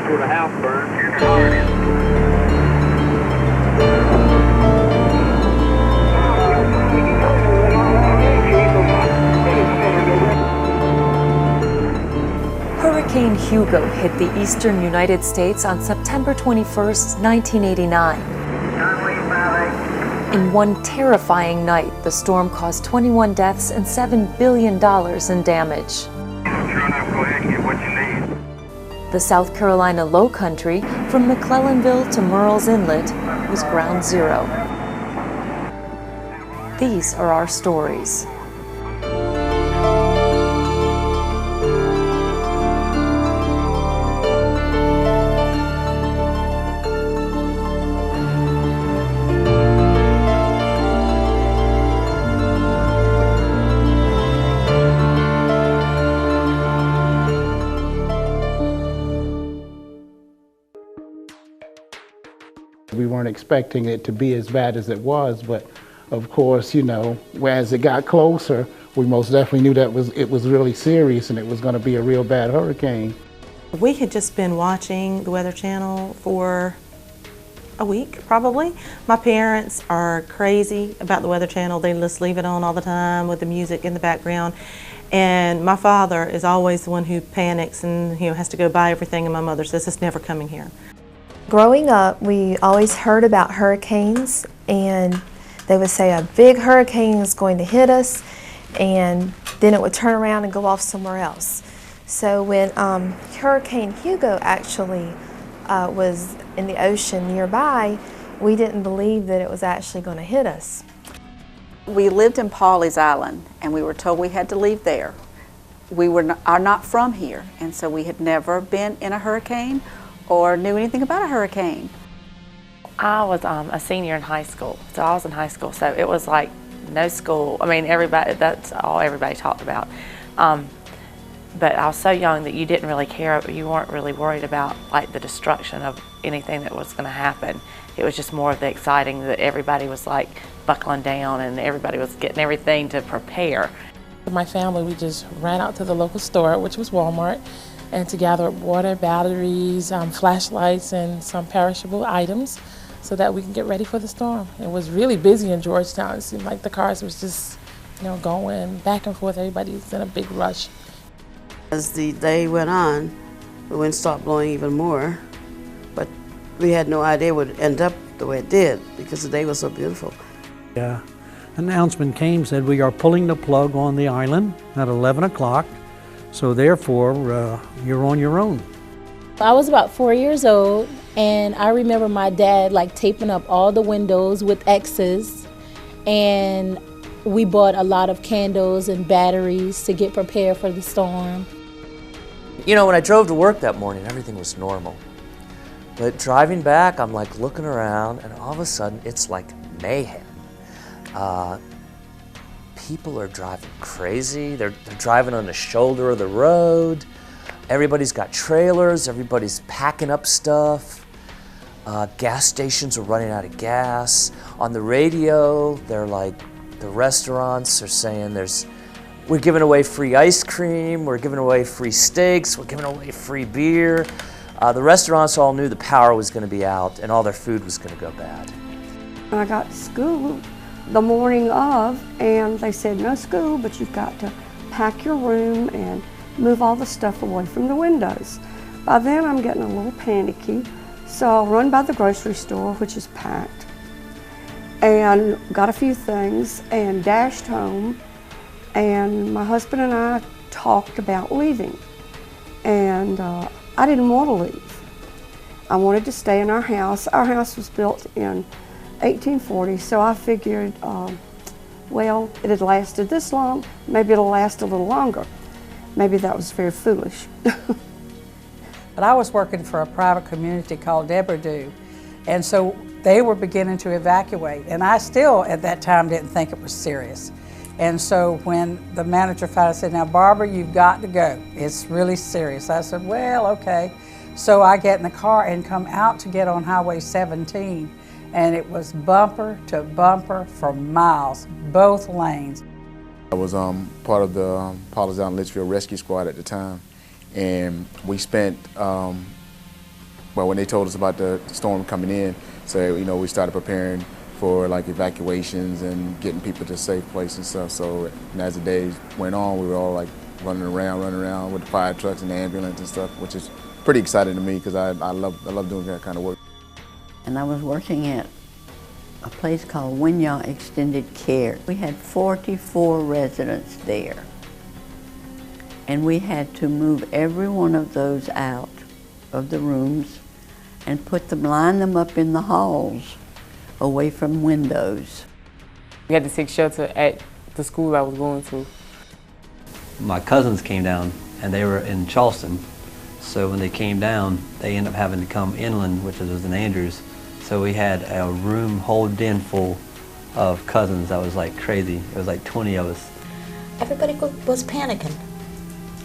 where the house burned. Hurricane Hugo hit the eastern United States on September 21st, 1989. In one terrifying night, the storm caused 21 deaths and $7 billion in damage. Sure enough, go ahead and get what you need. The South Carolina Low Country, from McClellanville to Murrells Inlet, was ground zero. These are our stories. We weren't expecting it to be as bad as it was, but of course, you know, as it got closer, we most definitely knew that it was really serious and it was going to be a real bad hurricane. We had just been watching the Weather Channel for a week, probably. My parents are crazy about the Weather Channel. They just leave it on all the time with the music in the background. And my father is always the one who panics and has to go buy everything, and my mother says it's never coming here. Growing up, we always heard about hurricanes, and they would say a big hurricane is going to hit us, and then it would turn around and go off somewhere else. So when Hurricane Hugo actually was in the ocean nearby, we didn't believe that it was actually going to hit us. We lived in Pawleys Island, and we were told we had to leave there. We are not from here, and so we had never been in a hurricane or knew anything about a hurricane. I was a senior in high school, so I was in high school, so it was like no school. I mean, that's all everybody talked about. But I was so young that you didn't really care, you weren't really worried about like the destruction of anything that was gonna happen. It was just more of the exciting that everybody was like buckling down and everybody was getting everything to prepare. My family, we just ran out to the local store, which was Walmart, and to gather water, batteries, flashlights, and some perishable items so that we can get ready for the storm. It was really busy in Georgetown. It seemed like the cars was just, going back and forth. Everybody was in a big rush. As the day went on, the wind stopped blowing even more, but we had no idea it would end up the way it did because the day was so beautiful. An announcement came, said we are pulling the plug on the island at 11 o'clock. So therefore, you're on your own. I was about 4 years old, and I remember my dad taping up all the windows with X's, and we bought a lot of candles and batteries to get prepared for the storm. When I drove to work that morning, everything was normal. But driving back, I'm looking around, and all of a sudden, it's like mayhem. People are driving crazy. They're driving on the shoulder of the road. Everybody's got trailers. Everybody's packing up stuff. Gas stations are running out of gas. On the radio, the restaurants are saying we're giving away free ice cream, we're giving away free steaks, we're giving away free beer. The restaurants all knew the power was going to be out and all their food was going to go bad. I got to school the morning of, and they said no school, but you've got to pack your room and move all the stuff away from the windows. By then I'm getting a little panicky, so I'll run by the grocery store, which is packed, and got a few things and dashed home, and my husband and I talked about leaving, and I didn't want to leave. I wanted to stay in our house. Our house was built in 1840, so I figured, well, it had lasted this long, maybe it'll last a little longer. Maybe that was very foolish. But I was working for a private community called Deborah, and so they were beginning to evacuate, and I still, at that time, didn't think it was serious. And so when the manager finally said, now Barbara, you've got to go, it's really serious. I said, well, okay. So I get in the car and come out to get on Highway 17, and it was bumper to bumper for miles, both lanes. I was part of the Pawleys Island Litchfield Rescue Squad at the time, and we spent Well, when they told us about the storm coming in, so we started preparing for like evacuations and getting people to a safe place and stuff. So and as the days went on, we were all like running around with the fire trucks and the ambulance and stuff, which is pretty exciting to me because I love doing that kind of work. And I was working at a place called Winyah Extended Care. We had 44 residents there. And we had to move every one of those out of the rooms and line them up in the halls away from windows. We had to take shelter at the school I was going to. My cousins came down and they were in Charleston. So when they came down, they ended up having to come inland, which was in Andrews. So we had a room holed in full of cousins. That was like crazy. It was like 20 of us. Everybody was panicking.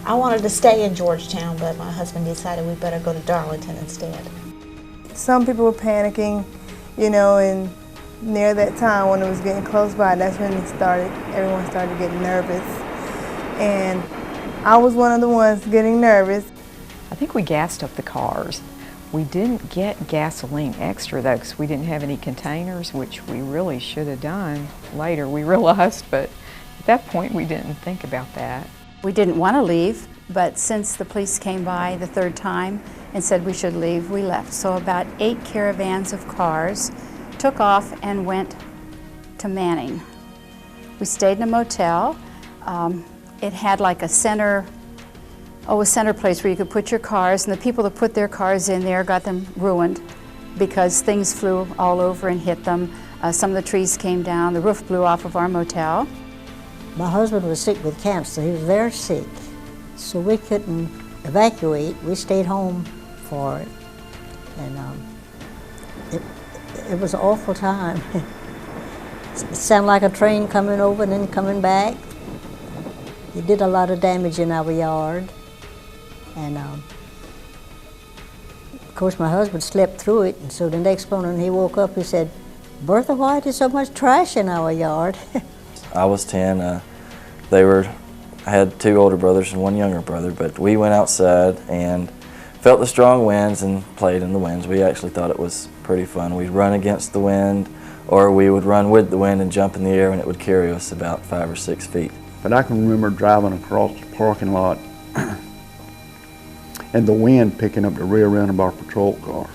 I wanted to stay in Georgetown, but my husband decided we better go to Darlington instead. Some people were panicking, and near that time when it was getting close by, that's when everyone started getting nervous. And I was one of the ones getting nervous. I think we gassed up the cars. We didn't get gasoline extra though, because we didn't have any containers, which we really should have done later, we realized, but at that point we didn't think about that. We didn't want to leave, but since the police came by the third time and said we should leave, we left. So about 8 caravans of cars took off and went to Manning. We stayed in a motel. It had like a center place where you could put your cars, and the people that put their cars in there got them ruined because things flew all over and hit them. Some of the trees came down, the roof blew off of our motel. My husband was sick with cancer. He was very sick, so we couldn't evacuate. We stayed home for it, and it was an awful time. It sounded like a train coming over and then coming back. It did a lot of damage in our yard, and of course my husband slept through it, and so the next morning he woke up, he said, "Bertha, why is there so much trash in our yard?" I was 10. I had 2 older brothers and 1 younger brother, but we went outside and felt the strong winds and played in the winds. We actually thought it was pretty fun. We'd run against the wind, or we would run with the wind and jump in the air, and it would carry us about 5 or 6 feet. But I can remember driving across the parking lot and the wind picking up the rear end of our patrol car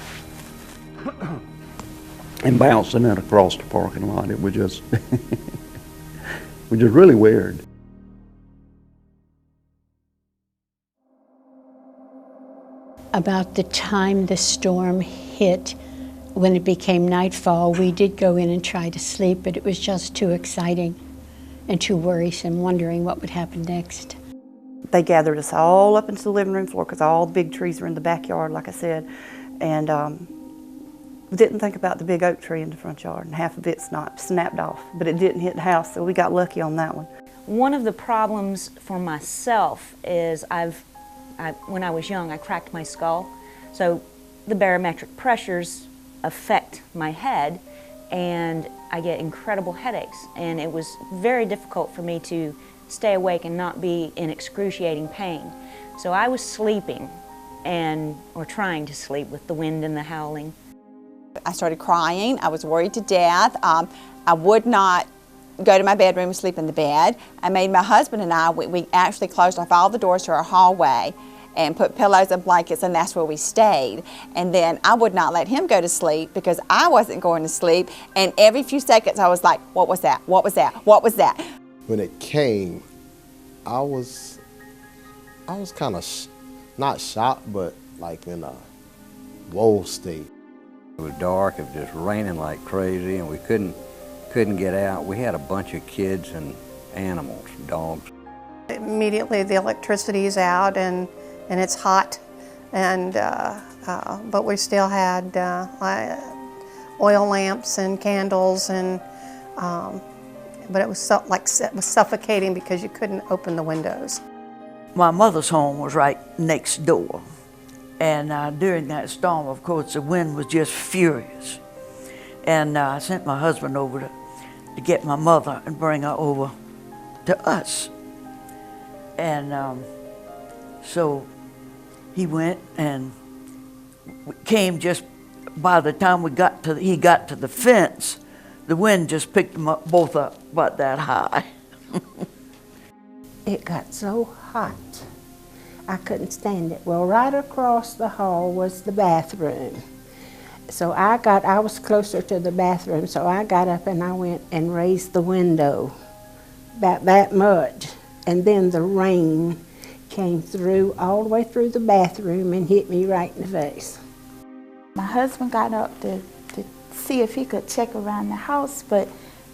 and bouncing it across the parking lot. It was just, really weird. About the time the storm hit, when it became nightfall, we did go in and try to sleep, but it was just too exciting and too worrisome, wondering what would happen next. They gathered us all up into the living room floor because all the big trees were in the backyard, like I said, and we didn't think about the big oak tree in the front yard, and half of it snapped off, but it didn't hit the house, so we got lucky on that one. One of the problems for myself is when I was young, I cracked my skull, so the barometric pressures affect my head, and I get incredible headaches, and it was very difficult for me to stay awake and not be in excruciating pain. So I was sleeping or trying to sleep with the wind and the howling. I started crying. I was worried to death. I would not go to my bedroom and sleep in the bed. I made my husband and I, we actually closed off all the doors to our hallway and put pillows and blankets, and that's where we stayed. And then I would not let him go to sleep because I wasn't going to sleep, and every few seconds I was like, what was that? What was that? What was that? When it came, I was kind of not shocked, but like in a whoa state. It was dark, it was just raining like crazy, and we couldn't get out. We had a bunch of kids and animals, dogs. Immediately the electricity is out and it's hot, and but we still had oil lamps and candles, and but it was suffocating because you couldn't open the windows. My mother's home was right next door, and during that storm, of course, the wind was just furious. And I sent my husband over to get my mother and bring her over to us. And so he went, and came just by the time he got to the fence, the wind just picked them up, both up about that high. It got so hot, I couldn't stand it. Well, right across the hall was the bathroom. So I was closer to the bathroom, so I got up and I went and raised the window about that much. And then the rain came through all the way through the bathroom and hit me right in the face. My husband got up to see if he could check around the house, but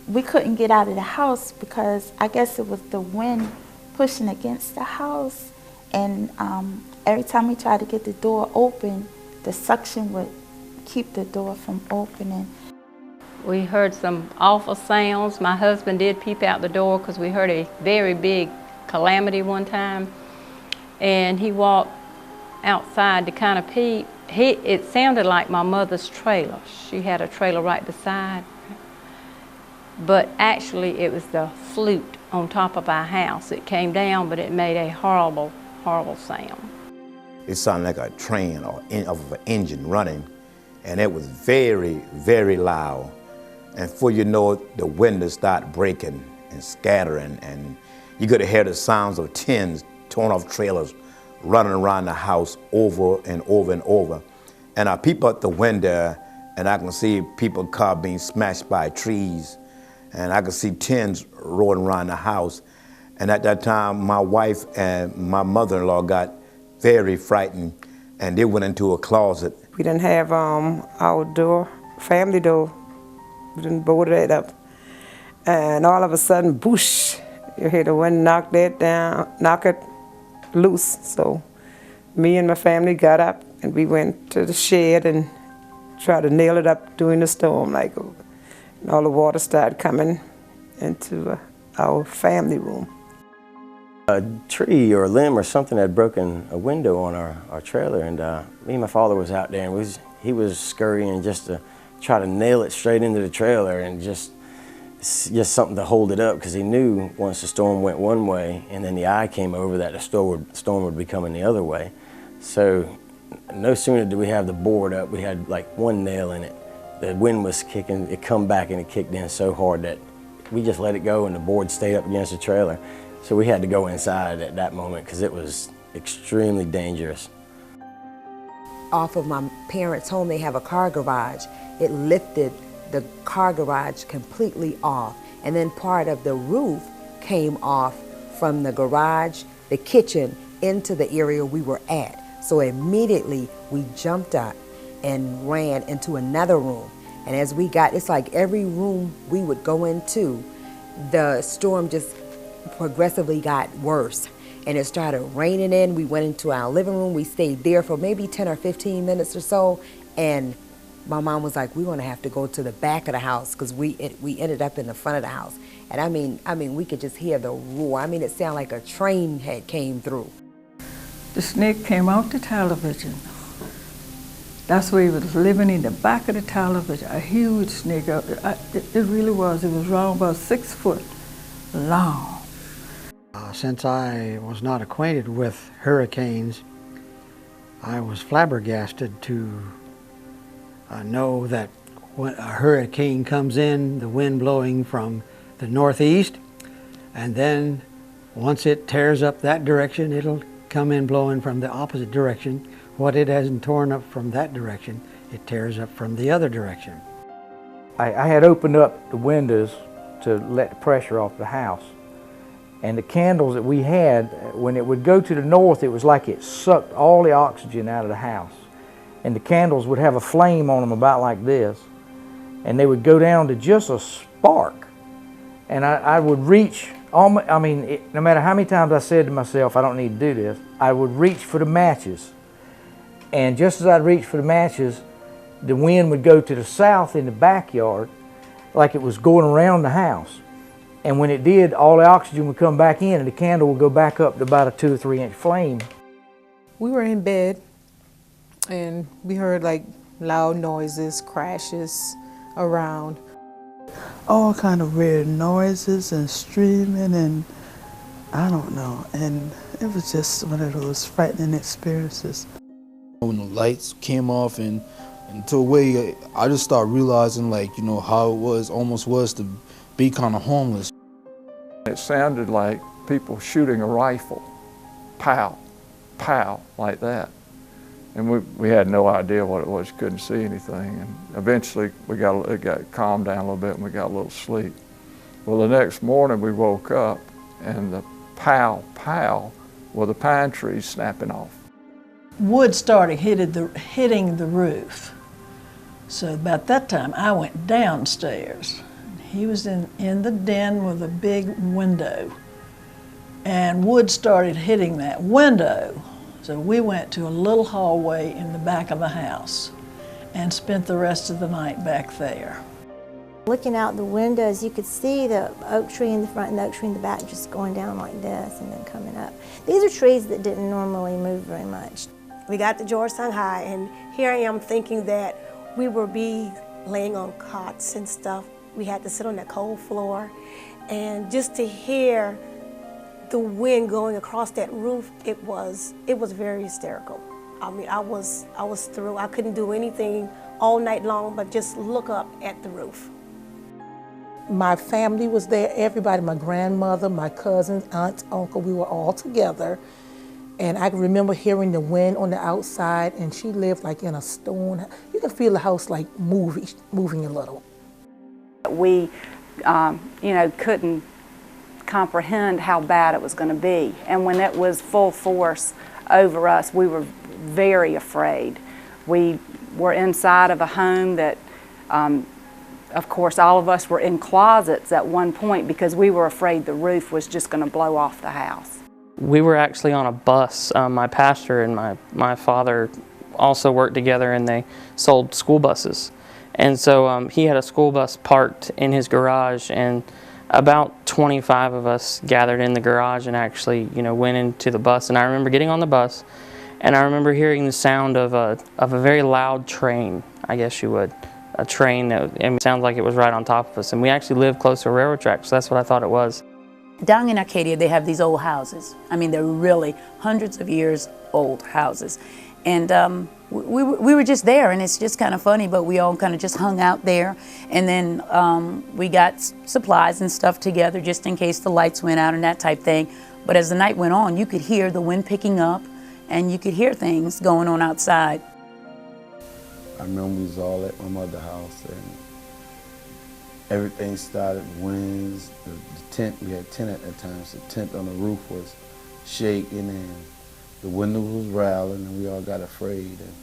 we couldn't get out of the house because I guess it was the wind pushing against the house. And every time we tried to get the door open, the suction would keep the door from opening. We heard some awful sounds. My husband did peep out the door because we heard a very big calamity one time. And he walked outside to kind of peep. It sounded like my mother's trailer. She had a trailer right beside. But actually it was the flute on top of our house. It came down, but it made a horrible, horrible sound. It sounded like a train or of an engine running, and it was very, very loud. And before you know it, the windows start breaking and scattering, and you could hear the sounds of tins, torn off trailers, running around the house over and over and over. And I peep out the window, and I can see people's car being smashed by trees, and I can see tins rolling around the house. And at that time, my wife and my mother-in-law got very frightened, and they went into a closet. We didn't have our door, family door. We didn't board it up. And all of a sudden, boosh, you hear the wind knock that down, knock it loose. So me and my family got up and we went to the shed and tried to nail it up during the storm. Like, and all the water started coming into our family room. A tree or a limb or something had broken a window on our trailer, and me and my father was out there, and he was scurrying just to try to nail it straight into the trailer, and just something to hold it up, because he knew once the storm went one way and then the eye came over that the storm would be coming the other way. So no sooner did we have the board up, we had like one nail in it. The wind was kicking, it come back and it kicked in so hard that we just let it go and the board stayed up against the trailer. So we had to go inside at that moment because it was extremely dangerous. Off of my parents' home, they have a car garage. It lifted the car garage completely off, and then part of the roof came off from the garage, the kitchen, into the area we were at. So immediately we jumped up and ran into another room. And as we got, it's like every room we would go into, the storm just progressively got worse, and it started raining in. We went into our living room. We stayed there for maybe 10 or 15 minutes or so, and my mom was like, we're going to have to go to the back of the house, because we ended up in the front of the house. And I mean, we could just hear the roar. I mean, it sounded like a train had came through. The snake came off the television. That's where he was living, in the back of the television, a huge snake. It really was. It was around about 6 foot long. Since I was not acquainted with hurricanes, I was flabbergasted to know that when a hurricane comes in, the wind blowing from the northeast, and then once it tears up that direction, it'll come in blowing from the opposite direction. What it hasn't torn up from that direction, it tears up from the other direction. I had opened up the windows to let the pressure off the house. And the candles that we had, when it would go to the north, it was like it sucked all the oxygen out of the house. And the candles would have a flame on them about like this. And they would go down to just a spark. And I would reach, no matter how many times I said to myself, I don't need to do this, I would reach for the matches. And just as I'd reach for the matches, the wind would go to the south in the backyard, like it was going around the house. And when it did, all the oxygen would come back in and the candle would go back up to about a 2 or 3 inch flame. We were in bed and we heard like loud noises, crashes around. All kind of weird noises and screaming, and I don't know. And it was just one of those frightening experiences. When the lights came off and to a way, I just started realizing, like, you know, how it was, almost was to be kind of homeless. It sounded like people shooting a rifle, pow, pow, like that. And we had no idea what it was, couldn't see anything. And eventually it got calmed down a little bit and we got a little sleep. Well, the next morning we woke up and the pow, pow were the pine trees snapping off. Wood started hitting the roof. So about that time I went downstairs. He was in the den with a big window. And wood started hitting that window. So we went to a little hallway in the back of the house and spent the rest of the night back there. Looking out the windows, you could see the oak tree in the front and the oak tree in the back just going down like this and then coming up. These are trees that didn't normally move very much. We got to Georgetown High, and here I am thinking that we would be laying on cots and stuff. We had to sit on that cold floor, and just to hear the wind going across that roof, it was very hysterical. I mean, I was through. I couldn't do anything all night long but just look up at the roof. My family was there, everybody, my grandmother, my cousins, aunts, uncle, we were all together. And I can remember hearing the wind on the outside, and she lived like in a stone. You can feel the house like moving a little. We, couldn't comprehend how bad it was going to be. And when it was full force over us, we were very afraid. We were inside of a home that, of course, all of us were in closets at one point because we were afraid the roof was just going to blow off the house. We were actually on a bus. My pastor and my father also worked together, and they sold school buses. And so he had a school bus parked in his garage, and about 25 of us gathered in the garage and actually, went into the bus. And I remember getting on the bus, and I remember hearing the sound of a very loud train, I guess you would. A train that it sounded like it was right on top of us. And we actually lived close to a railroad track, so that's what I thought it was. Down in Arcadia, they have these old houses. I mean, they're really hundreds of years old houses. And we were just there, and it's just kind of funny, but we all kind of just hung out there. And then we got supplies and stuff together just in case the lights went out and that type thing. But as the night went on, you could hear the wind picking up, and you could hear things going on outside. I remember we was all at my mother's house, and everything started, winds, the tent, we had a tent at that time, so the tent on the roof was shaking and the windows was rattling, and we all got afraid. And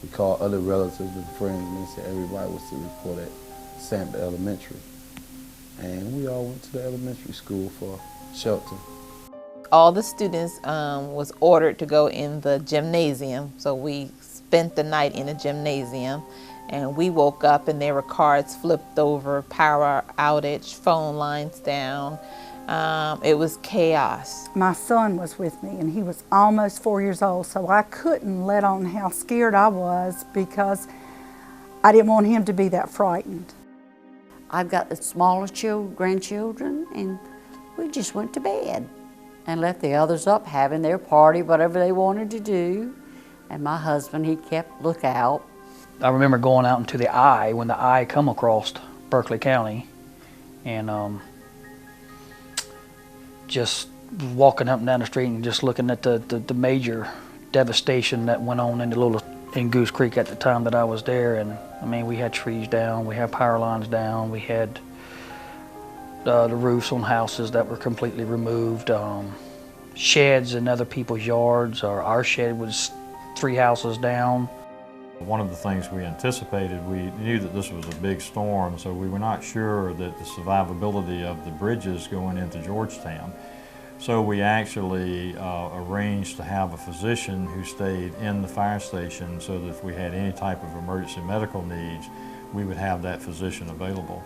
we called other relatives and friends, and they said everybody was to report at Sample Elementary. And we all went to the elementary school for shelter. All the students was ordered to go in the gymnasium, so we spent the night in the gymnasium. And we woke up and there were cars flipped over, power outage, phone lines down. It was chaos. My son was with me, and he was almost 4 years old, so I couldn't let on how scared I was because I didn't want him to be that frightened. I've got the smallest grandchildren, and we just went to bed and left the others up having their party, whatever they wanted to do. And my husband, he kept lookout. I remember going out into the eye when the eye come across Berkeley County, and just walking up and down the street and just looking at the major devastation that went on in Goose Creek at the time that I was there. And I mean, we had trees down, we had power lines down, we had the roofs on houses that were completely removed, sheds in other people's yards, or our shed was 3 houses down. One of the things we anticipated, we knew that this was a big storm, so we were not sure that the survivability of the bridges going into Georgetown. So we actually arranged to have a physician who stayed in the fire station so that if we had any type of emergency medical needs, we would have that physician available.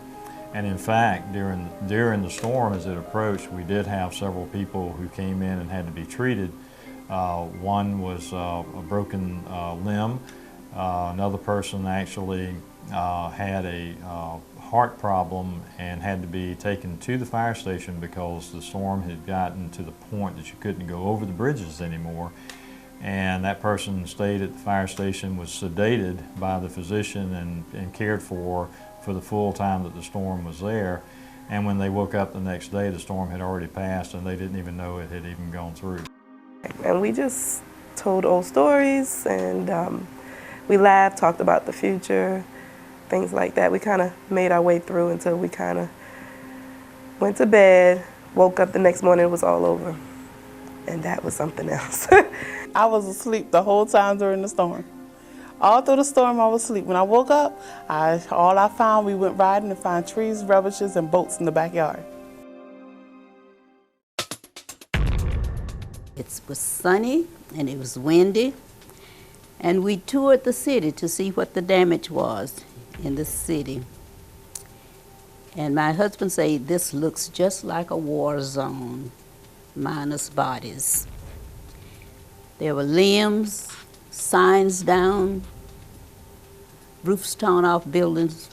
And in fact, during the storm as it approached, we did have several people who came in and had to be treated. One was a broken limb. Another person actually had a heart problem and had to be taken to the fire station because the storm had gotten to the point that you couldn't go over the bridges anymore. and that person stayed at the fire station, was sedated by the physician and cared for the full time that the storm was there. And when they woke up the next day, the storm had already passed and they didn't even know it had even gone through. And we just told old stories, and we laughed, talked about the future, things like that. We kind of made our way through until we kind of went to bed, woke up the next morning, it was all over. And that was something else. I was asleep the whole time during the storm. All through the storm, I was asleep. When I woke up, all I found, we went riding and found trees, rubbishes, and boats in the backyard. It was sunny and it was windy, and we toured the city to see what the damage was in the city. And my husband said, this looks just like a war zone, minus bodies. There were limbs, signs down, roofs torn off buildings.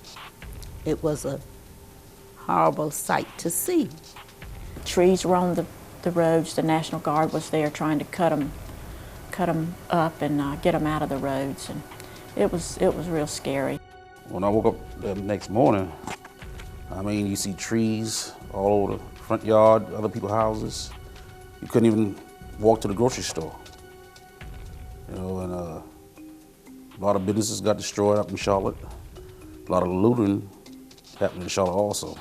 It was a horrible sight to see. Trees were on the roads. The National Guard was there trying to cut them up and get them out of the roads, and it was real scary. When I woke up the next morning, I mean, you see trees all over the front yard, other people's houses. You couldn't even walk to the grocery store. You know, and a lot of businesses got destroyed up in Charlotte. A lot of looting happened in Charlotte also.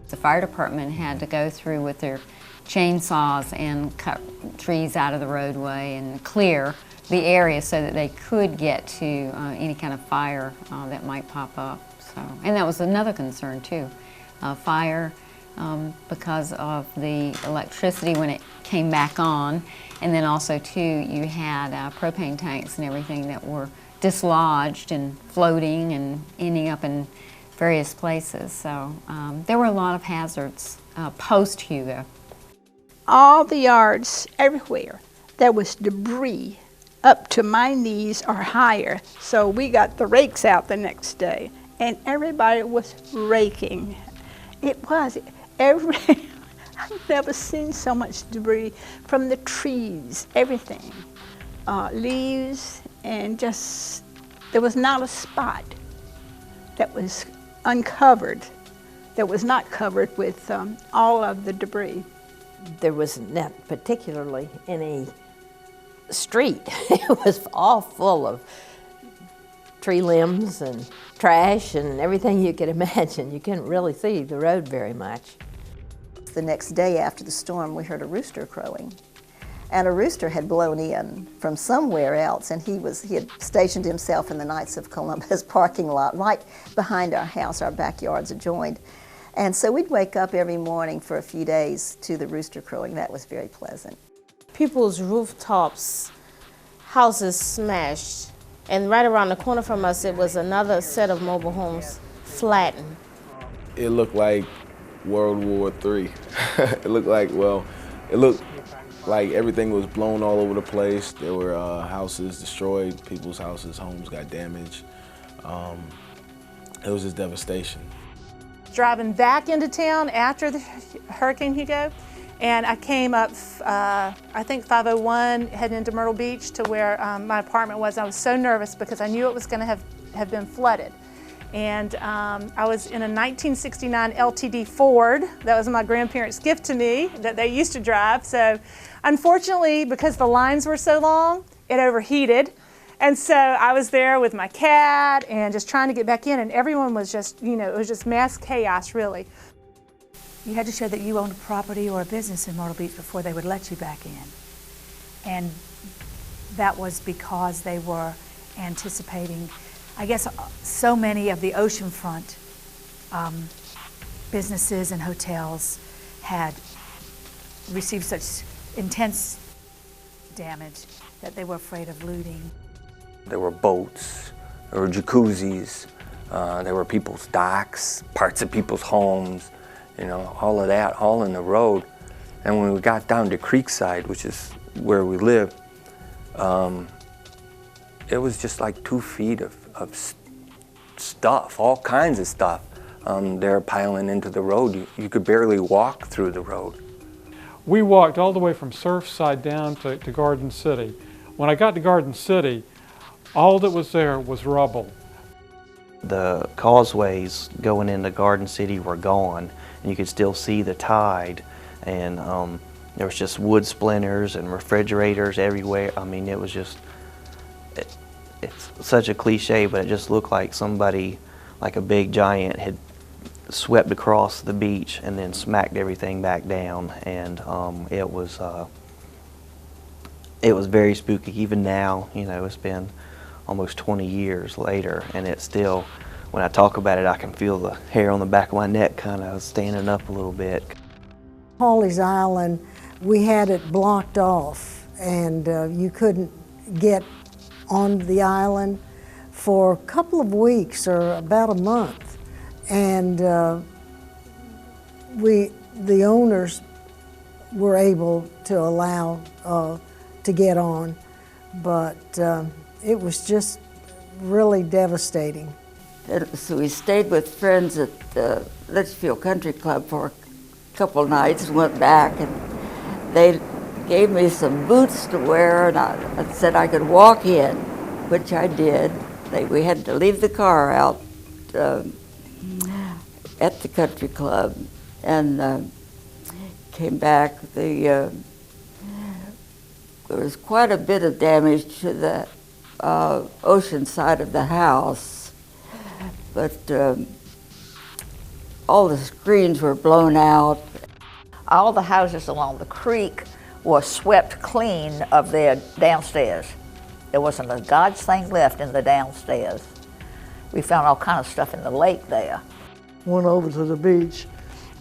The fire department had to go through with their chainsaws and cut trees out of the roadway and clear the area so that they could get to any kind of fire that might pop up. So, and that was another concern too, fire because of the electricity when it came back on, and then also too you had propane tanks and everything that were dislodged and floating and ending up in various places. So there were a lot of hazards post-Hugo. All the yards, everywhere, there was debris up to my knees or higher. So we got the rakes out the next day, and everybody was raking. It was I've never seen so much debris from the trees, everything, leaves, and just, there was not a spot that was uncovered, that was not covered with all of the debris. There was not particularly any street. It was all full of tree limbs and trash and everything you could imagine. You couldn't really see the road very much. The next day after the storm, we heard a rooster crowing. And a rooster had blown in from somewhere else, and he had stationed himself in the Knights of Columbus parking lot right behind our house. Our backyards adjoined. And so we'd wake up every morning for a few days to the rooster crowing. That was very pleasant. People's rooftops, houses smashed. And right around the corner from us, it was another set of mobile homes flattened. It looked like World War III. It looked like everything was blown all over the place. There were houses destroyed, people's houses, homes got damaged. It was just devastation. Driving back into town after the Hurricane Hugo, and I came up, I think 501, heading into Myrtle Beach to where my apartment was. I was so nervous because I knew it was going to have been flooded. And I was in a 1969 LTD Ford. That was my grandparents' gift to me that they used to drive. So unfortunately, because the lines were so long, it overheated. And so I was there with my cat and just trying to get back in, and everyone was just, it was just mass chaos, really. You had to show that you owned a property or a business in Myrtle Beach before they would let you back in. And that was because they were anticipating, I guess, so many of the oceanfront businesses and hotels had received such intense damage that they were afraid of looting. There were boats, there were jacuzzis, there were people's docks, parts of people's homes, all of that, all in the road. And when we got down to Creekside, which is where we live, it was just like 2 feet of stuff, all kinds of stuff. They're piling into the road. You could barely walk through the road. We walked all the way from Surfside down to Garden City, When I got to Garden City, all that was there was rubble. The causeways going into Garden City were gone, and you could still see the tide, and there was just wood splinters and refrigerators everywhere. I mean, it was just, it's such a cliche, but it just looked like somebody, like a big giant, had swept across the beach and then smacked everything back down, and it was very spooky. Even now, you know, it's been almost 20 years later, and it's still, when I talk about it, I can feel the hair on the back of my neck kind of standing up a little bit. Pawleys Island, we had it blocked off, and you couldn't get on the island for a couple of weeks or about a month. And the owners were able to allow to get on, but it was just really devastating. So we stayed with friends at the Litchfield Country Club for a couple of nights and went back, and they gave me some boots to wear, and I said I could walk in, which I did. We had to leave the car out at the country club, and came back. There was quite a bit of damage to the ocean side of the house, but all the screens were blown out. All the houses along the creek were swept clean of their downstairs. There wasn't a God's thing left in the downstairs. We found all kind of stuff in the lake there. Went over to the beach,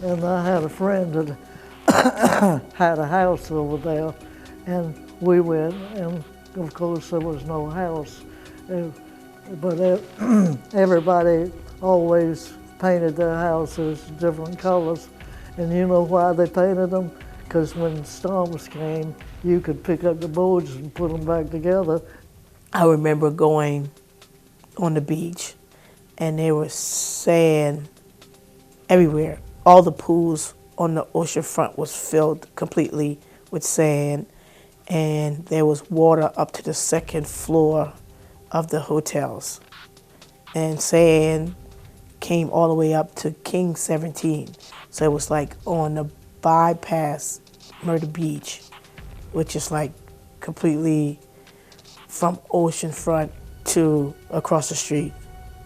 and I had a friend that had a house over there, and we went, and of course there was no house. But everybody always painted their houses different colors. And you know why they painted them? Because when storms came, you could pick up the boards and put them back together. I remember going on the beach, and there was sand everywhere. All the pools on the ocean front was filled completely with sand, and there was water up to the second floor of the hotels. And sand came all the way up to King 17. So it was like on the bypass Myrtle Beach, which is like completely from oceanfront to across the street.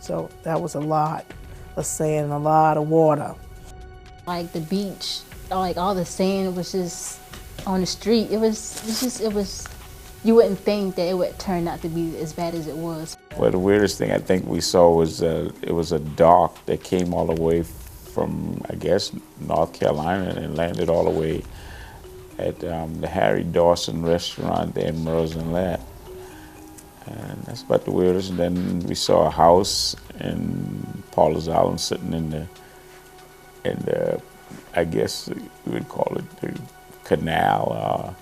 So that was a lot of sand and a lot of water. Like the beach, like all the sand was just on the street. It was, you wouldn't think that it would turn out to be as bad as it was. Well, the weirdest thing I think we saw was it was a dock that came all the way from, I guess, North Carolina and landed all the way at the Harry Dawson restaurant there in Merle's Inlet. And that's about the weirdest. And then we saw a house in Pawleys Island sitting in the, I guess we would call it the canal.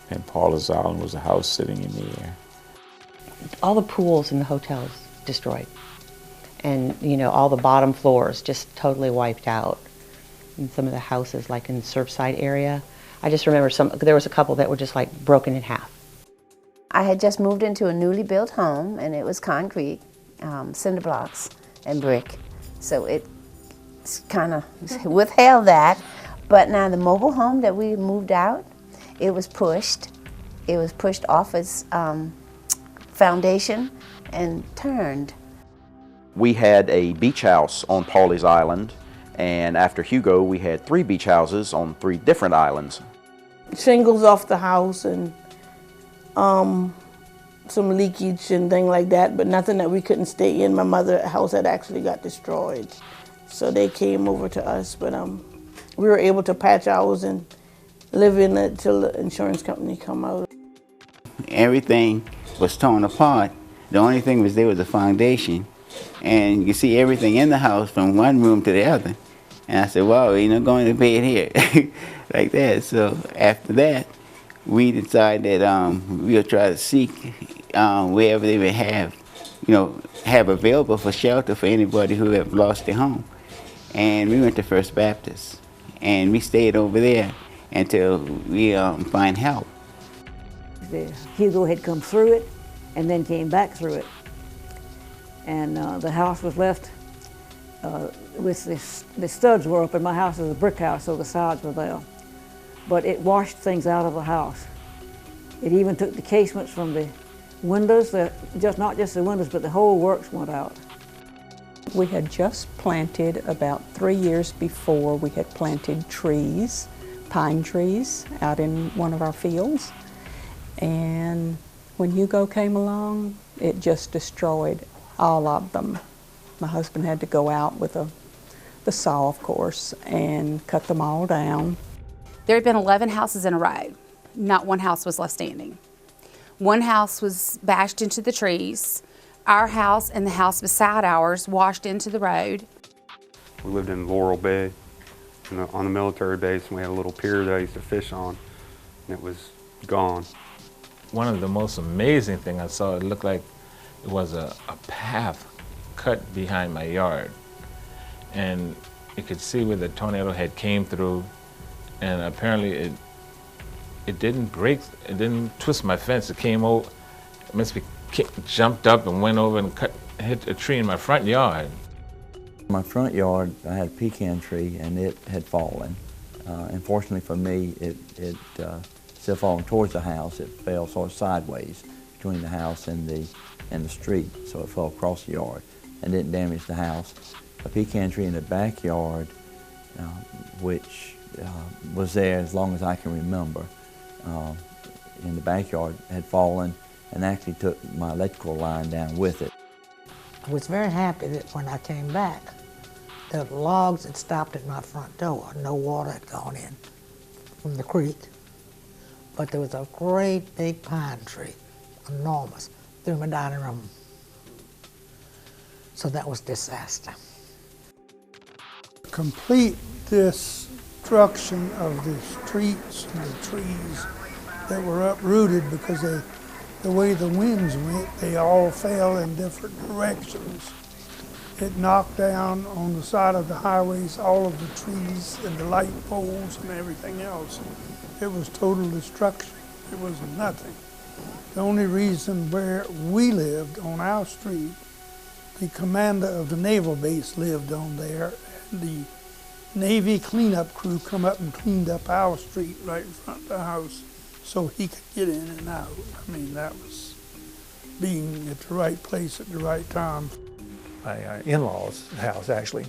And Pawleys Island was a house sitting in the air. All the pools in the hotels destroyed. And, you know, all the bottom floors just totally wiped out. And some of the houses, like in the Surfside area, I just remember there was a couple that were just like broken in half. I had just moved into a newly built home, and it was concrete, cinder blocks, and brick. So it kind of withheld that. But now the mobile home that we moved out, it was pushed. It was pushed off its foundation and turned. We had a beach house on Pawleys Island, and after Hugo, we had 3 beach houses on 3 different islands. Shingles off the house and some leakage and things like that, but nothing that we couldn't stay in. My mother's house had actually got destroyed, so they came over to us, but we were able to patch ours and live in it till the insurance company come out. Everything was torn apart. The only thing was there was a foundation, and you could see everything in the house from one room to the other. And I said, wow, you know, going to bed here, like that. So after that, we decided that we'll try to seek wherever they would have, you know, have available for shelter for anybody who have lost their home. And we went to First Baptist, and we stayed over there until we find help. the Hugo had come through it and then came back through it. And the house was left with the studs were up, and my house is a brick house, so the sides were there. But it washed things out of the house. It even took the casements from the windows, not just the windows, but the whole works went out. We had just planted, about 3 years before, we had planted trees, pine trees, out in one of our fields. And when Hugo came along, it just destroyed all of them. My husband had to go out with the saw, of course, and cut them all down. There had been 11 houses in a row. Not one house was left standing. One house was bashed into the trees. Our house and the house beside ours washed into the road. We lived in Laurel Bay on the military base, and we had a little pier that I used to fish on, and it was gone. One of the most amazing things I saw, it looked like it was a path cut behind my yard. And you could see where the tornado had came through, and apparently it didn't break, it didn't twist my fence. It came over, it must be jumped up and went over and hit a tree in my front yard. My front yard, I had a pecan tree, and it had fallen. Unfortunately for me, it instead of falling towards the house, it fell sort of sideways between the house and the street, so it fell across the yard and didn't damage the house. A pecan tree in the backyard, which was there as long as I can remember, in the backyard, had fallen and actually took my electrical line down with it. I was very happy that when I came back, the logs had stopped at my front door. No water had gone in from the creek. But there was a great big pine tree, enormous, through my dining room. So that was disaster. Complete destruction of the streets and the trees that were uprooted because the way the winds went, they all fell in different directions. It knocked down on the side of the highways all of the trees and the light poles and everything else. It was total destruction. It was nothing. The only reason where we lived on our street, the commander of the naval base lived on there, and the Navy cleanup crew come up and cleaned up our street right in front of the house so he could get in and out. I mean, that was being at the right place at the right time. My in-laws' house, actually,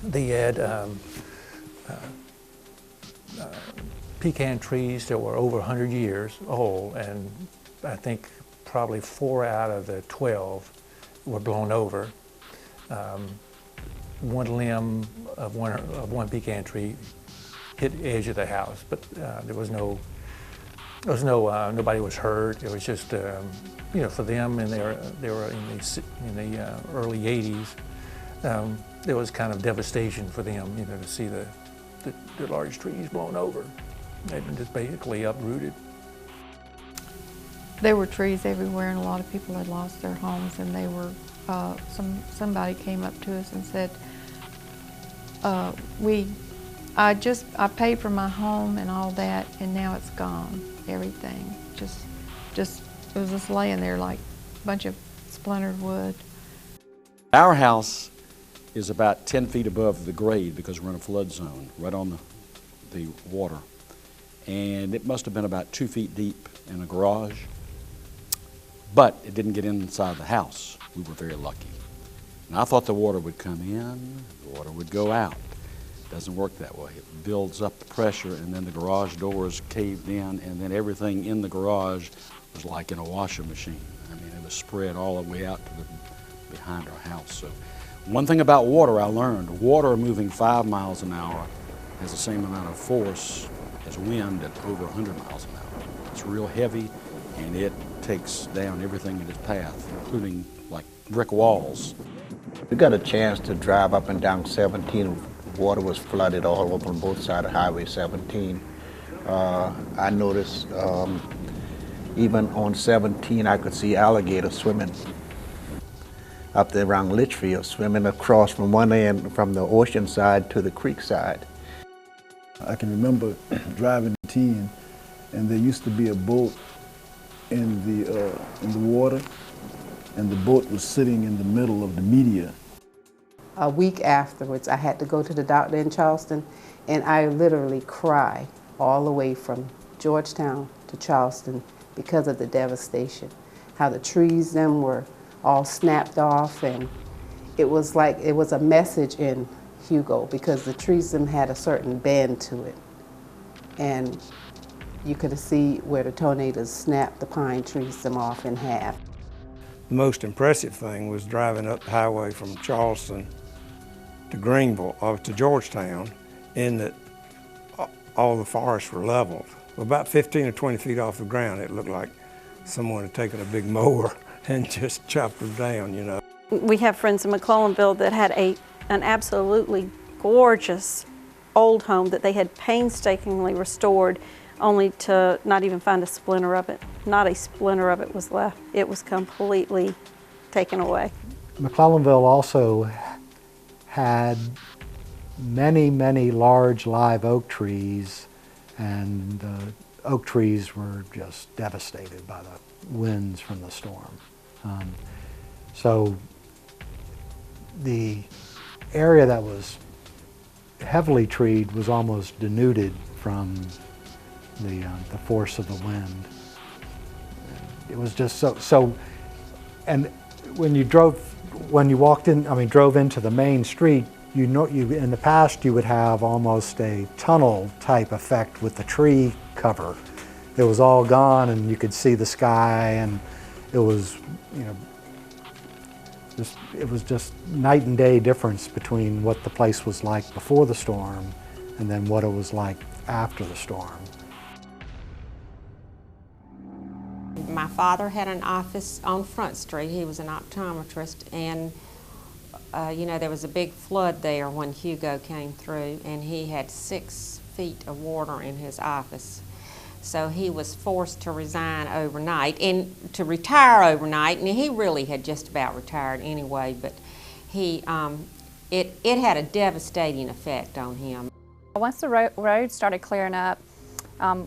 they had pecan trees that were over 100 years old, and I think probably 4 out of the 12 were blown over. One limb of one pecan tree hit the edge of the house, but nobody was hurt. It was just, for them, and they were in the early 80s. It was kind of devastation for them, to see the large trees blown over. They'd been just basically uprooted. There were trees everywhere, and a lot of people had lost their homes, and they were, somebody came up to us and said, I paid for my home and all that, and now it's gone, everything. It was just laying there like a bunch of splintered wood. Our house is about 10 feet above the grade because we're in a flood zone, right on the water. And it must have been about 2 feet deep in the garage, but it didn't get inside the house. We were very lucky. And I thought the water would come in, the water would go out. It doesn't work that way. It builds up the pressure, and then the garage doors caved in, and then everything in the garage was like in a washing machine. I mean, it was spread all the way out to behind our house. So one thing about water I learned, water moving 5 miles an hour has the same amount of force as wind at over 100 miles an hour. It's real heavy, and it takes down everything in its path, including like brick walls. We got a chance to drive up and down 17. Water was flooded all over on both sides of Highway 17. I noticed even on 17 I could see alligators swimming up there around Litchfield, swimming across from one end, from the ocean side to the creek side. I can remember driving 10, and there used to be a boat in the water, and the boat was sitting in the middle of the media. A week afterwards, I had to go to the doctor in Charleston, and I literally cried all the way from Georgetown to Charleston because of the devastation. How the trees them were all snapped off, and it was like it was a message in Hugo because the trees them had a certain bend to it, and you could see where the tornadoes snapped the pine trees them off in half. The most impressive thing was driving up the highway from Charleston to Greenville, or to Georgetown, in that all the forests were leveled. About 15 or 20 feet off the ground, it looked like someone had taken a big mower and just chopped them down, you know. We have friends in McClellanville that had an absolutely gorgeous old home that they had painstakingly restored, only to not even find a splinter of it. Not a splinter of it was left. It was completely taken away. McClellanville also had many, many large live oak trees, and the oak trees were just devastated by the winds from the storm. So the area that was heavily treed was almost denuded from the force of the wind. It was just so, and when you walked in, drove into the main street, in the past you would have almost a tunnel type effect with the tree cover. It was all gone, and you could see the sky, and it was, it was just night and day difference between what the place was like before the storm and then what it was like after the storm. My father had an office on Front Street. He was an optometrist, and there was a big flood there when Hugo came through, and he had 6 feet of water in his office. So he was forced to resign overnight and to retire overnight, and he really had just about retired anyway, but it had a devastating effect on him. Once the road started clearing up,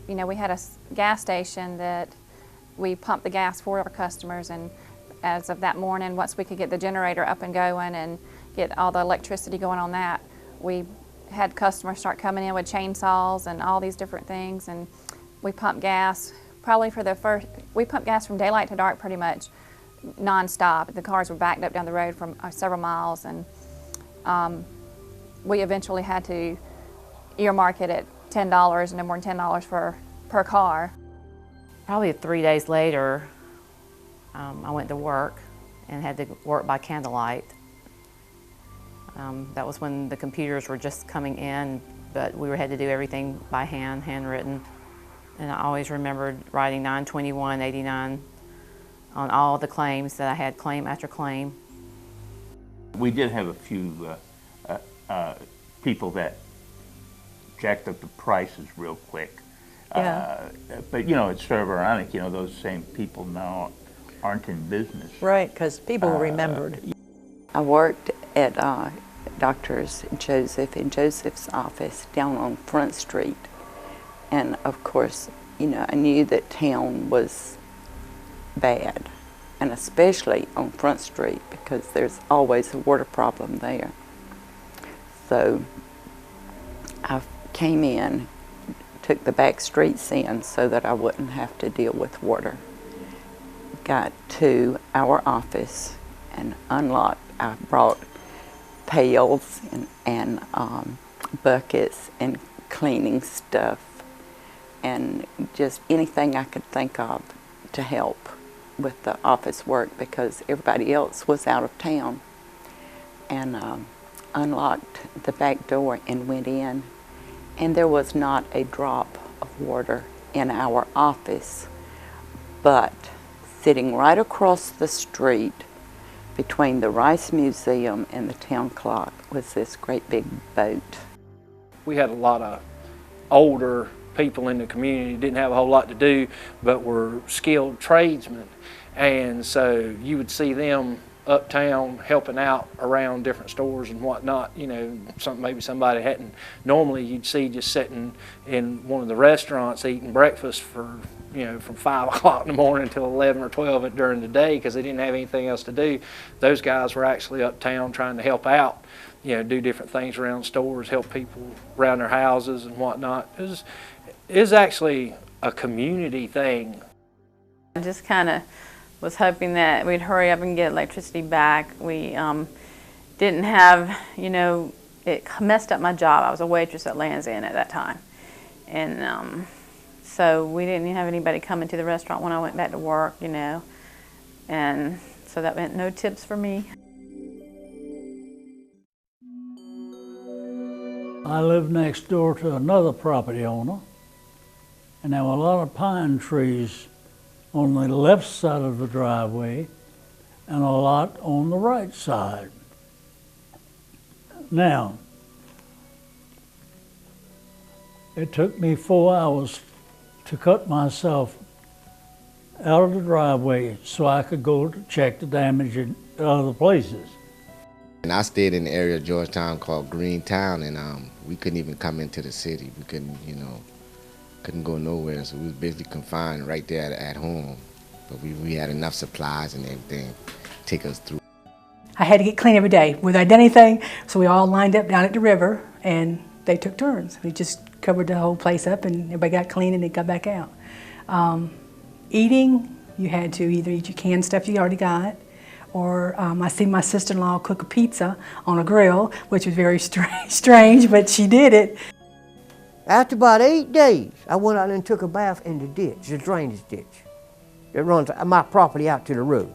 we had a gas station that we pumped the gas for our customers, and as of that morning, once we could get the generator up and going and get all the electricity going on that, we had customers start coming in with chainsaws and all these different things, and we pumped gas we pumped gas from daylight to dark pretty much non-stop. The cars were backed up down the road from several miles, and we eventually had to earmark it at $10, no more than $10 per car. Probably 3 days later, I went to work and had to work by candlelight. That was when the computers were just coming in, but we had to do everything by hand, handwritten. And I always remembered writing 9/21/89 on all the claims that I had, claim after claim. We did have a few people that jacked up the prices real quick. Yeah. But it's sort of ironic, those same people now aren't in business. Right, because people remembered. I worked at Dr. Joseph in Joseph's office down on Front Street. And of course, I knew that town was bad, and especially on Front Street because there's always a water problem there. So I came in, took the back streets in so that I wouldn't have to deal with water. Got to our office and unlocked. I brought pails and buckets and cleaning stuff and just anything I could think of to help with the office work because everybody else was out of town. And unlocked the back door and went in, and there was not a drop of water in our office, but sitting right across the street between the Rice Museum and the town clock was this great big boat. We had a lot of older people in the community, didn't have a whole lot to do, but were skilled tradesmen. And so you would see them uptown helping out around different stores and whatnot. Maybe somebody hadn't, normally you'd see just sitting in one of the restaurants eating breakfast for from 5 o'clock in the morning until 11 or 12 during the day because they didn't have anything else to do. Those guys were actually uptown trying to help out, do different things around stores, help people around their houses and whatnot. It was actually a community thing. I just kind of was hoping that we'd hurry up and get electricity back. We didn't have, it messed up my job. I was a waitress at Land's End at that time. And so we didn't have anybody coming to the restaurant when I went back to work, and so that meant no tips for me. I lived next door to another property owner, and there were a lot of pine trees on the left side of the driveway and a lot on the right side. Now, it took me 4 hours to cut myself out of the driveway so I could go to check the damage in other places. And I stayed in the area of Georgetown called Greentown, and we couldn't even come into the city. We couldn't, couldn't go nowhere, so we was basically confined right there at home. But we had enough supplies and everything to take us through. I had to get clean every day without anything, so we all lined up down at the river, and they took turns. We just covered the whole place up, and everybody got clean, and they got back out. Eating, you had to either eat your canned stuff you already got, or I see my sister-in-law cook a pizza on a grill, which was very strange, but she did it. After about 8 days, I went out and took a bath in the ditch, the drainage ditch. It runs my property out to the road.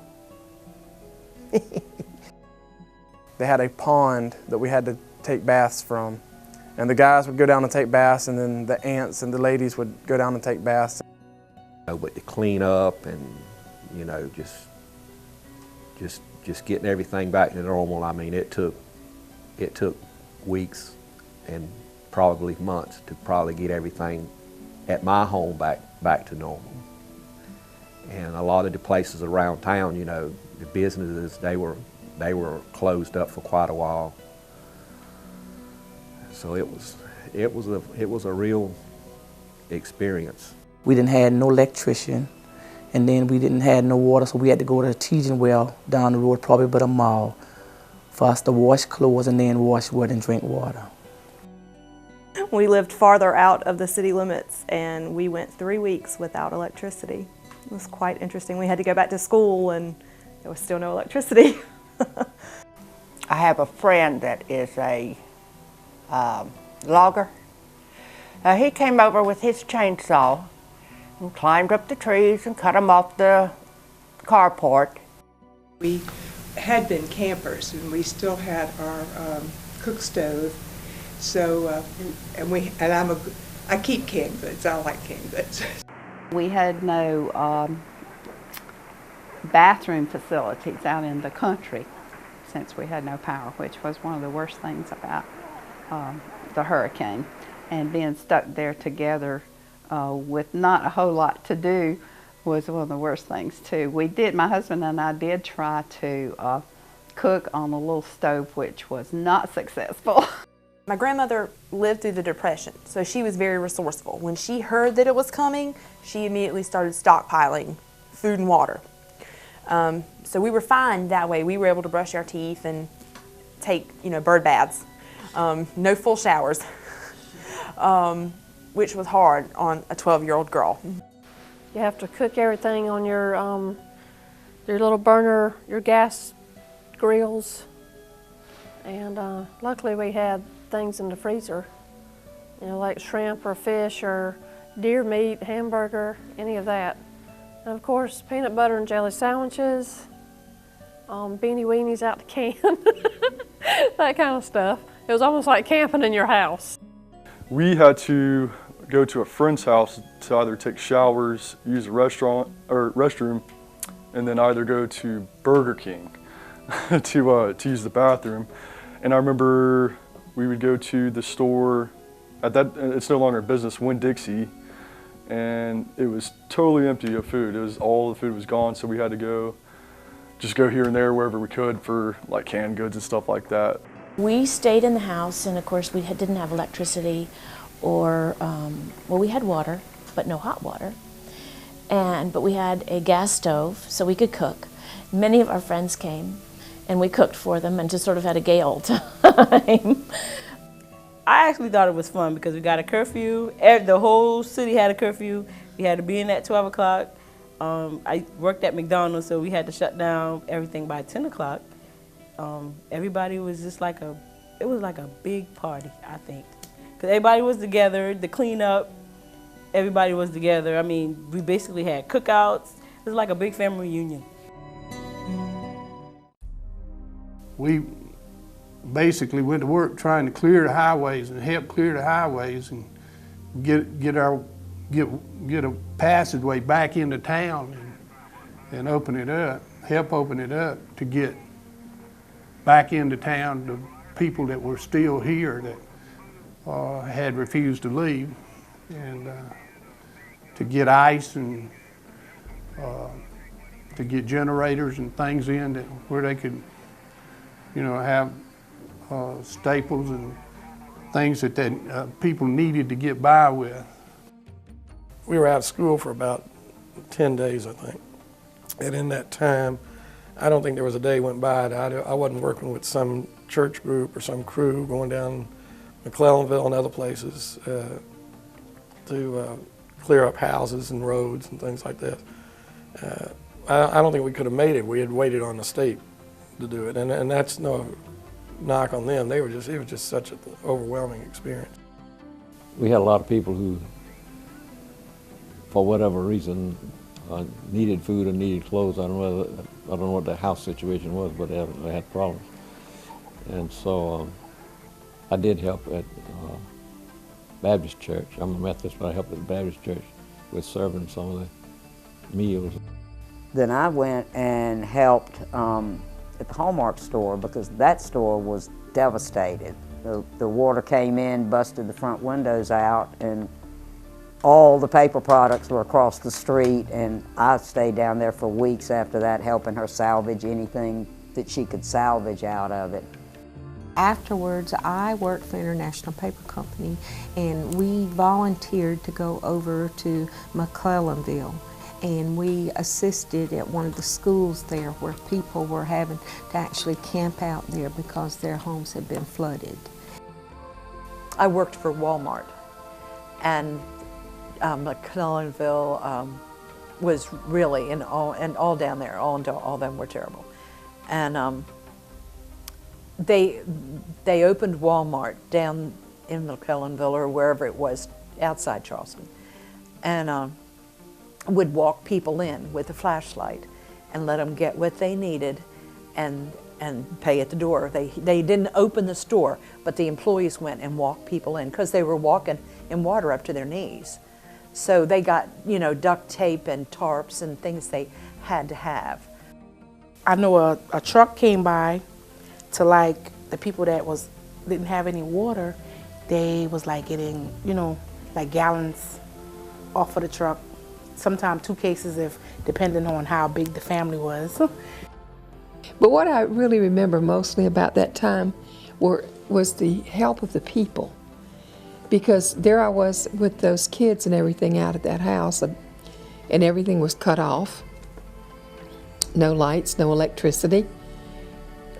They had a pond that we had to take baths from. And the guys would go down and take baths, and then the aunts and the ladies would go down and take baths. But to clean up and, just getting everything back to normal, I mean, it took weeks and probably months to probably get everything at my home back to normal. And a lot of the places around town, the businesses, they were closed up for quite a while. So it was a real experience. We didn't have no electrician, and then we didn't have no water, so we had to go to a teasing well down the road, probably about a mile, for us to wash clothes and then wash wood and drink water. We lived farther out of the city limits, and we went 3 weeks without electricity. It was quite interesting. We had to go back to school, and there was still no electricity. I have a friend that is a logger. He came over with his chainsaw and climbed up the trees and cut them off the carport. We had been campers, and we still had our cook stove. So, I keep canned goods. I like canned goods. We had no bathroom facilities out in the country since we had no power, which was one of the worst things about the hurricane. And being stuck there together with not a whole lot to do was one of the worst things too. My husband and I did try to cook on a little stove, which was not successful. My grandmother lived through the Depression, so she was very resourceful. When she heard that it was coming, she immediately started stockpiling food and water. So we were fine that way. We were able to brush our teeth and take, bird baths. No full showers, which was hard on a 12-year-old girl. You have to cook everything on your little burner, your gas grills, and luckily we had things in the freezer, like shrimp or fish or deer meat, hamburger, any of that. And of course, peanut butter and jelly sandwiches, beanie weenies out the can, that kind of stuff. It was almost like camping in your house. We had to go to a friend's house to either take showers, use a restroom, and then either go to Burger King to use the bathroom. And I remember we would go to the store, it's no longer a business, Winn-Dixie, and it was totally empty of food. All the food was gone, so we had to just go here and there wherever we could for like canned goods and stuff like that. We stayed in the house, and of course we didn't have electricity or, well, we had water, but no hot water. but we had a gas stove so we could cook. Many of our friends came and we cooked for them and just sort of had a gay old time. I actually thought it was fun because we got a curfew. The whole city had a curfew. We had to be in at 12 o'clock. I worked at McDonald's, so we had to shut down everything by 10 o'clock. Everybody was just like it was like a big party, I think. Because everybody was together, the cleanup, everybody was together. I mean, we basically had cookouts. It was like a big family reunion. We basically went to work trying to clear the highways and help clear the highways and get a passageway back into town and open it up, help open it up to get back into town the people that were still here that had refused to leave, and to get ice and to get generators and things in where they could, have staples and things that people needed to get by with. We were out of school for about 10 days, I think. And in that time, I don't think there was a day went by that I wasn't working with some church group or some crew going down McClellanville and other places to clear up houses and roads and things like that. I don't think we could have made it. We had waited on the state to do it, and that's no knock on them. It was just such an overwhelming experience. We had a lot of people who, for whatever reason, needed food or needed clothes. I don't know what the house situation was, but they had problems. And so I did help at Baptist Church. I'm a Methodist, but I helped at the Baptist Church with serving some of the meals. Then I went and helped at the Hallmark store because that store was devastated. The water came in, busted the front windows out, and all the paper products were across the street, and I stayed down there for weeks after that helping her salvage anything that she could salvage out of it. Afterwards, I worked for International Paper Company, and we volunteered to go over to McClellanville, and we assisted at one of the schools there where people were having to actually camp out there because their homes had been flooded. I worked for Walmart, and McClellanville was really, and all down there, all of them were terrible. And they opened Walmart down in McClellanville or wherever it was outside Charleston, and would walk people in with a flashlight and let them get what they needed and pay at the door. They didn't open the store, but the employees went and walked people in because they were walking in water up to their knees. So they got, duct tape and tarps and things they had to have. I know a truck came by to like the people that didn't have any water. They was like getting, like gallons off of the truck. Sometimes 2 cases depending on how big the family was. But what I really remember mostly about that time was the help of the people. Because there I was with those kids and everything out at that house, and everything was cut off. No lights, no electricity.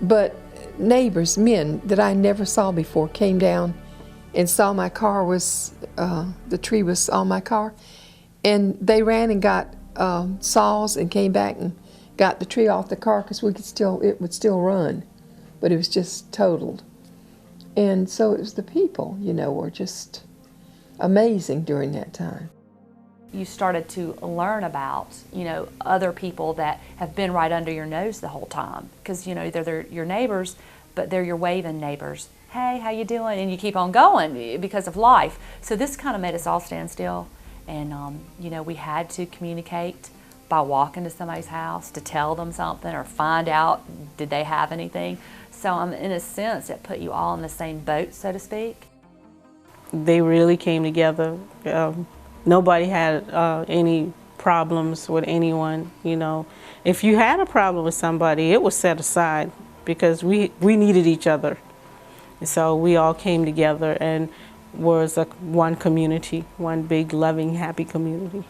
But neighbors, men that I never saw before, came down and saw my car was, the tree was on my car. And they ran and got saws and came back and got the tree off the car because it would still run, but it was just totaled. And so it was the people, were just amazing during that time. You started to learn about, other people that have been right under your nose the whole time because, they're your neighbors, but they're your waving neighbors. Hey, how you doing? And you keep on going because of life. So this kind of made us all stand still. And, we had to communicate by walking to somebody's house to tell them something or find out did they have anything. So in a sense, it put you all in the same boat, so to speak. They really came together. Nobody had any problems with anyone, If you had a problem with somebody, it was set aside because we needed each other. And so we all came together and was one community, one big, loving, happy community.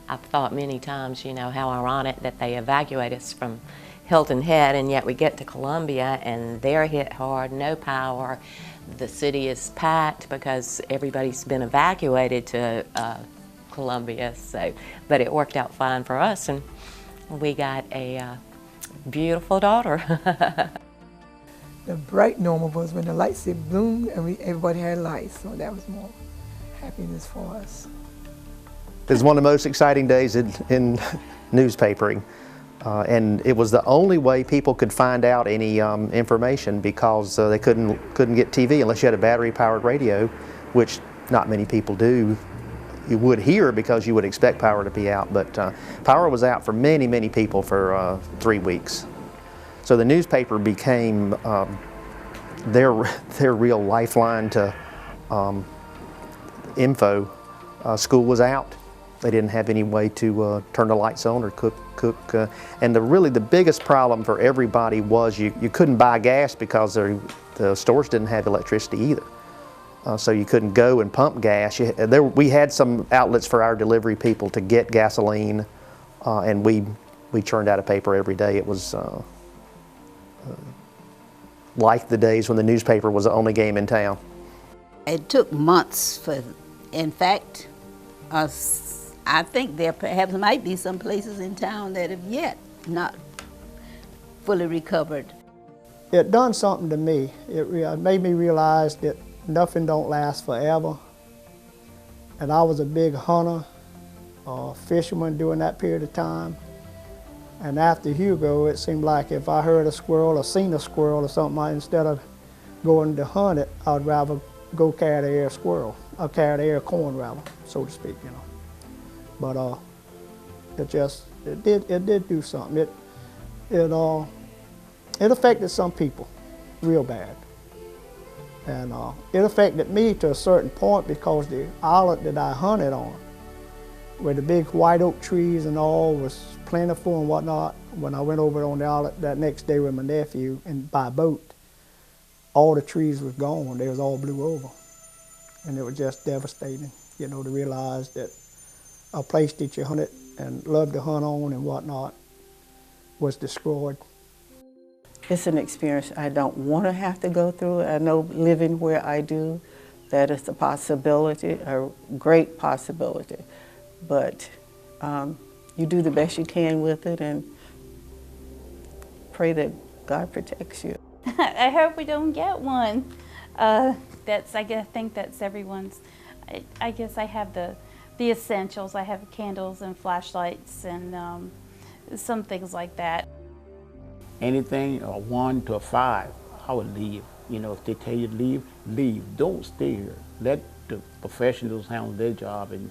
I've thought many times, you know, how ironic that they evacuate us from Hilton Head, and yet we get to Columbia and they're hit hard, no power. The city is packed because everybody's been evacuated to Columbia. So, but it worked out fine for us, and we got a beautiful daughter. The bright normal was when the lights said boom and everybody had lights, so that was more happiness for us. It was one of the most exciting days in newspapering, and it was the only way people could find out any information, because they couldn't get TV unless you had a battery-powered radio, which not many people do. You would hear because you would expect power to be out, but power was out for many, many people for 3 weeks. So the newspaper became their real lifeline to info. School was out. They didn't have any way to turn the lights on or cook. And really the biggest problem for everybody was you couldn't buy gas because the stores didn't have electricity either. So you couldn't go and pump gas. We had some outlets for our delivery people to get gasoline, and we churned out a paper every day. It was like the days when the newspaper was the only game in town. It took months for, in fact, I think there perhaps might be some places in town that have yet not fully recovered. It done something to me. It made me realize that nothing don't last forever. And I was a big hunter, fisherman during that period of time. And after Hugo, it seemed like if I heard a squirrel or seen a squirrel or something, instead of going to hunt it, I'd rather go carry the air squirrel, or carry the air corn rather, so to speak, you know. But it did do something. It affected some people real bad. And it affected me to a certain point, because the island that I hunted on, where the big white oak trees and all was plentiful and whatnot, when I went over on the island that next day with my nephew and by boat, all the trees was gone. They was all blew over. And it was just devastating, you know, to realize that a place that you hunted and loved to hunt on and whatnot was destroyed. It's an experience I don't want to have to go through. I know living where I do, that is a possibility, a great possibility. But you do the best you can with it and pray that God protects you. I hope we don't get one. I think that's everyone's. I guess I have the essentials. I have candles and flashlights and some things like that. Anything 1 to 5, I would leave. You know, if they tell you to leave, leave. Don't stay here. Let the professionals handle their job and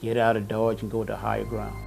get out of Dodge and go to higher ground.